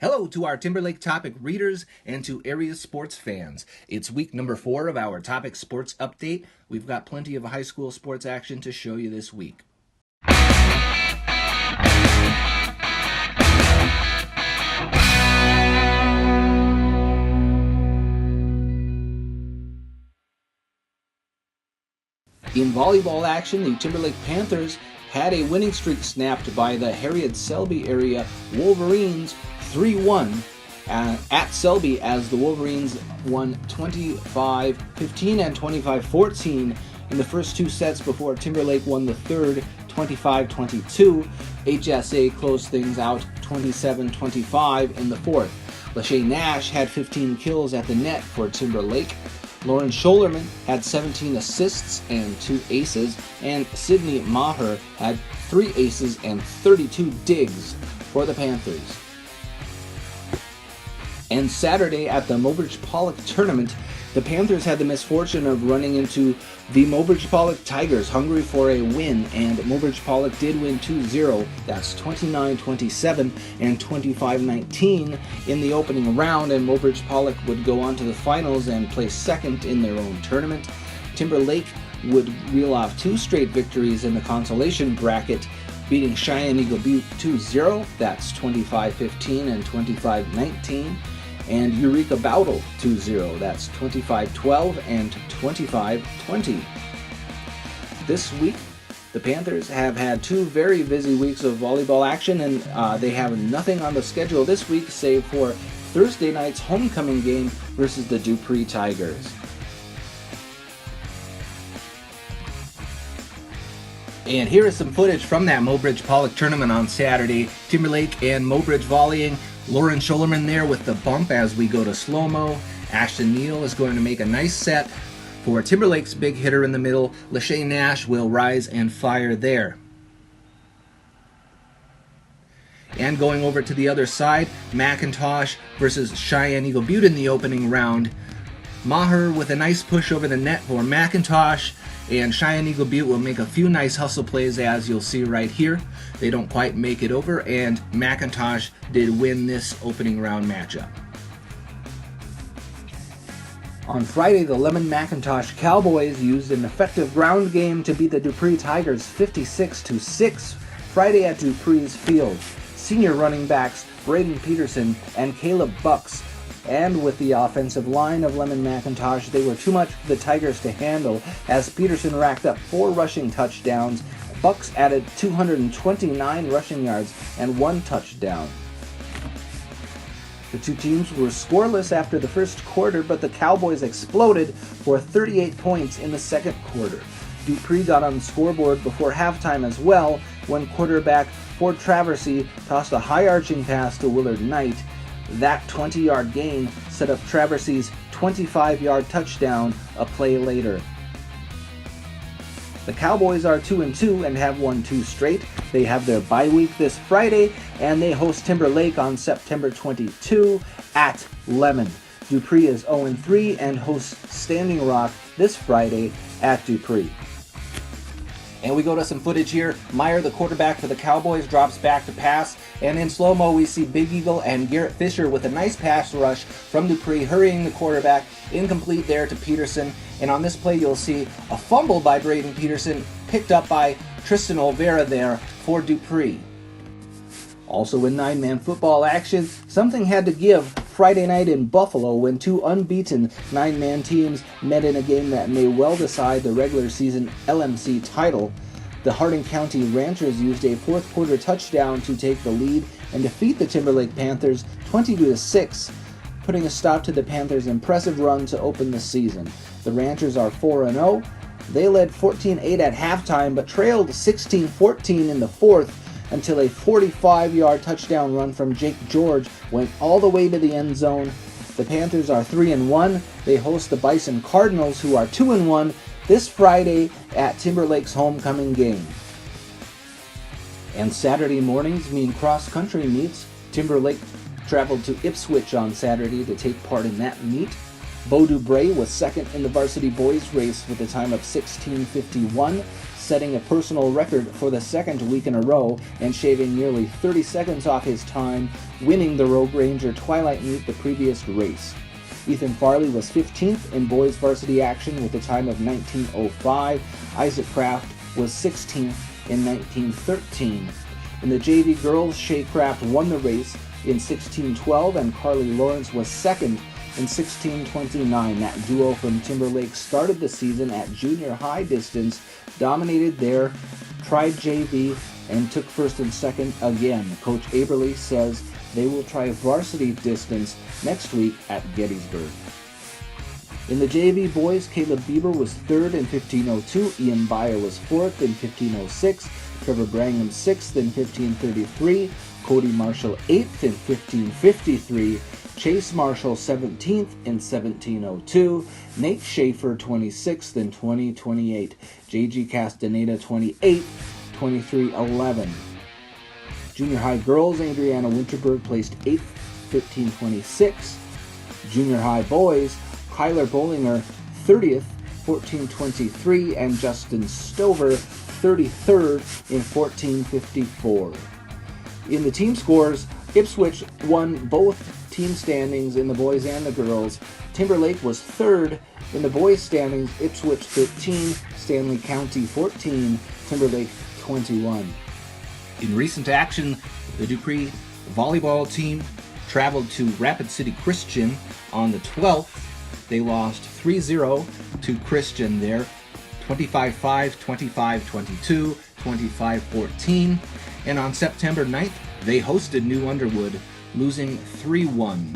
Hello to our Timberlake Topic readers and to area sports fans. It's week number 4 of our Topic Sports Update. We've got plenty of high school sports action to show you this week. In volleyball action, the Timberlake Panthers had a winning streak snapped by the Harriet-Selby area Wolverines 3-1 at Selby, as the Wolverines won 25-15 and 25-14 in the first two sets before Timberlake won the third 25-22. HSA closed things out 27-25 in the fourth. Lachey Nash had 15 kills at the net for Timberlake. Lauren Scholerman had 17 assists and 2 aces, and Sydney Maher had 3 aces and 32 digs for the Panthers. And Saturday at the Mobridge Pollock tournament, the Panthers had the misfortune of running into the Mobridge Pollock Tigers, hungry for a win, and Mobridge Pollock did win 2-0. That's 29-27 and 25-19 in the opening round, and Mobridge Pollock would go on to the finals and place second in their own tournament. Timberlake would reel off 2 straight victories in the consolation bracket, beating Cheyenne Eagle Butte 2-0. That's 25-15 and 25-19. And Eureka Bowdle 2-0. That's 25-12 and 25-20. This week, the Panthers have had 2 very busy weeks of volleyball action, and they have nothing on the schedule this week save for Thursday night's homecoming game versus the Dupree Tigers. And here is some footage from that Mobridge Pollock tournament on Saturday. Timberlake and Mobridge volleying. Lauren Scholerman there with the bump as we go to slow-mo. Ashton Neal is going to make a nice set for Timberlake's big hitter in the middle. Lachey Nash will rise and fire there. And going over to the other side, McIntosh versus Cheyenne Eagle Butte in the opening round. Maher with a nice push over the net for McIntosh, and Cheyenne Eagle Butte will make a few nice hustle plays, as you'll see right here. They don't quite make it over, and McIntosh did win this opening round matchup. On Friday, the Lemmon and McIntosh Cowboys used an effective ground game to beat the Dupree Tigers 56-6 Friday at Dupree's field. Senior running backs Braden Peterson and Caleb Bucks, and with the offensive line of Lemmon McIntosh, they were too much for the Tigers to handle, as Peterson racked up 4 rushing touchdowns. Bucks added 229 rushing yards and 1 touchdown. The two teams were scoreless after the first quarter, but the Cowboys exploded for 38 points in the second quarter. Dupree got on the scoreboard before halftime as well, when quarterback Ford Traversy tossed a high-arching pass to Willard Knight. That 20-yard gain set up Traversy's 25-yard touchdown a play later. The Cowboys are 2-2 and have won 2 straight. They have their bye week this Friday, and they host Timberlake on September 22 at Lemmon. Dupree is 0-3 and hosts Standing Rock this Friday at Dupree. And we go to some footage here. Meyer, the quarterback for the Cowboys, drops back to pass. And in slow-mo, we see Big Eagle and Garrett Fisher with a nice pass rush from Dupree, hurrying the quarterback. Incomplete there to Peterson. And on this play, you'll see a fumble by Braden Peterson, picked up by Tristan Olvera there for Dupree. Also in 9-man football action, something had to give Friday night in Buffalo when 2 unbeaten 9-man teams met in a game that may well decide the regular season LMC title. The Hardin County Ranchers used a fourth quarter touchdown to take the lead and defeat the Timberlake Panthers 22-6, putting a stop to the Panthers' impressive run to open the season. The Ranchers are 4-0. They led 14-8 at halftime, but trailed 16-14 in the fourth, until a 45-yard touchdown run from Jake George went all the way to the end zone. The Panthers are 3-1. They host the Bison Cardinals, who are 2-1, this Friday at Timberlake's homecoming game. And Saturday mornings mean cross-country meets. Timberlake traveled to Ipswich on Saturday to take part in that meet. Bo Dupree was second in the varsity boys race with a time of 16:51. setting a personal record for the second week in a row and shaving nearly 30 seconds off his time, winning the Rogue Ranger Twilight Meet the previous race. Ethan Farley was 15th in boys varsity action with a time of 19:05. Isaac Kraft was 16th in 19:13. In the JV girls, Shay Kraft won the race in 16:12 and Carly Lawrence was second in 16:29. That duo from Timberlake started the season at junior high distance, dominated their tried JV, and took first and second again. Coach Aberle says they will try varsity distance next week at Gettysburg. In the JV boys, Caleb Bieber was third in 15:02, Ian Byer was fourth in 15:06, Trevor Brangham sixth in 15:33, Cody Marshall eighth in 15:53, Chase Marshall 17th in 17:02, Nate Schaefer 26th in 20:28, JG Castaneda 28th, 23:11. Junior high girls, Adriana Winterberg placed 8th, 15:26. Junior high boys, Kyler Bollinger 30th, 14:23, and Justin Stover 33rd in 14:54. In the team scores, Ipswich won both team standings in the boys and the girls. Timberlake was third in the boys standings, Ipswich 13, Stanley County 14, Timberlake 21. In recent action, the Dupree volleyball team traveled to Rapid City Christian on the 12th. They lost 3-0 to Christian there, 25-5, 25-22, 25-14. And on September 9th, they hosted New Underwood, losing 3-1,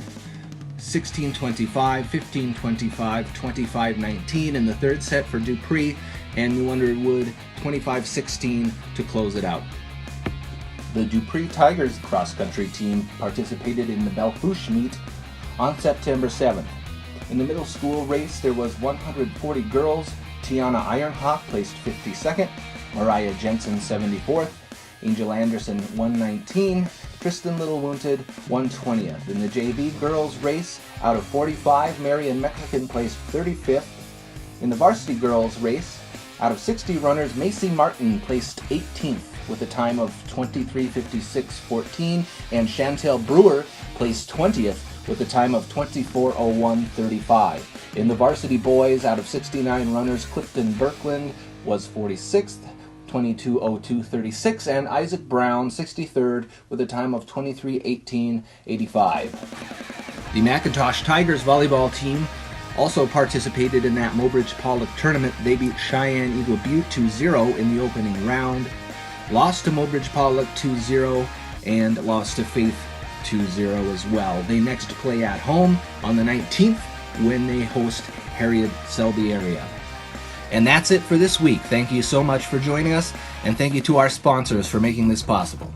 16-25, 15-25, 25-19 in the third set for Dupree, and New Underwood 25-16 to close it out. The Dupree Tigers cross-country team participated in the Belfouche meet on September 7th. In the middle school race, there was 140 girls. Tiana Ironhawk placed 52nd, Mariah Jensen 74th, Angel Anderson 119, Tristan Little-Wounted 120th. In the JV girls race, out of 45, Marion Mexican placed 35th. In the varsity girls race, out of 60 runners, Macy Martin placed 18th with a time of 23:56.14, and Chantel Brewer placed 20th with a time of 24:01.35. In the varsity boys, out of 69 runners, Clifton Birkland was 46th, 22:02.36, and Isaac Brown 63rd with a time of 23:18.85. The McIntosh Tigers volleyball team also participated in that Mobridge Pollock tournament. They beat Cheyenne Eagle Butte 2-0 in the opening round, lost to Mobridge Pollock 2-0, and lost to Faith 2-0 as well. They next play at home on the 19th when they host Harriet Selby area. And that's it for this week. Thank you so much for joining us, and thank you to our sponsors for making this possible.